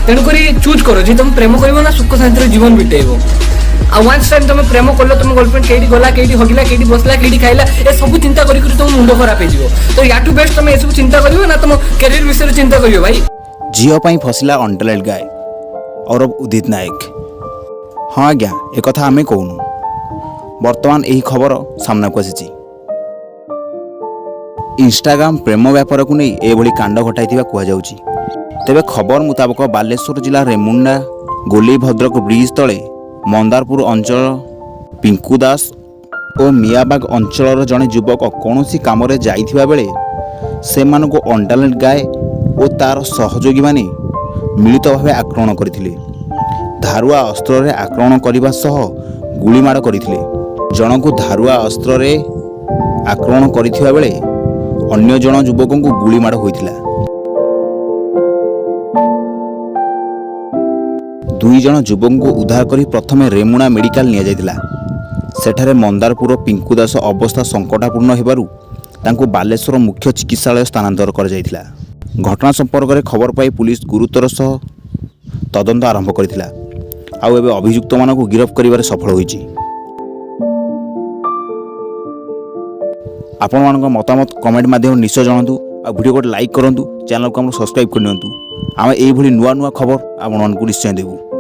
तेणुक choose कर जी तुम प्रेम कर सुख शांति जीवन बिटेब वन्स टाइम तुम प्रेम कल तुम गर्लफ्रेंड कहीं गला कहीं हगिला कहीं बसला कहीं खाइला ए सब चिंता कर तुम मुंड खराब हो तो या टू बेस्ट तुम ये सब चिंता कर ना तुम कैरियर विषय चिंता कर भाई। झील पर फसला अंडरलाइट गाय और उदित नायक। हाँ आज्ञा एक कथा आम कहूनु बर्तमान यही खबर सामना को आसी इंस्टाग्राम प्रेम व्यापार को नहीं एभली कांड घटाई कहुच्छी। तेबे खबर मुताबक बालेश्वर जिला रेमुंडा गोली भद्रक ब्रिज तले मंदारपुर अंचल पिंकू दास और मियाबाग अंचल जड़े युवक कौन कम जाइथिबा बेले सेमान को अंडरलाइट गाय और तार सहयोगी माने मिलित भाव आक्रमण करथिले। धारुआ अस्त्र आक्रमण करने सह गुलीमाड़ करथिले। जनक धारुआ अस्त्र आक्रमण करथिबा बेले अन्य जन युवकों को गुलीमाड़ होइथिला। दुई जन युवकों को उद्धार कर प्रथम रेमुणा मेडिकल निया जाइथिला। सेठारे मंदारपुर पिंकू दास अवस्था संकटापूर्ण हेबारु तांको बालेश्वर मुख्य चिकित्सालय स्थानांतर कर जाइथिला। घटना संपर्क में खबर पाई पुलिस गुरुतर सह तदंत आरंभ करथिला। आउ एबे अभियुक्त मानक गिरफ्त करिबारे सफल होईछि। आपण मानक मतामत कमेंट माध्यम निश्चय जणातु आ वीडियो को लाइक करंतु चैनल को हम सब्सक्राइब करनियंतु। आमे एई भली नुआ नुआ खबर आपण मानकु निश्चय देबु।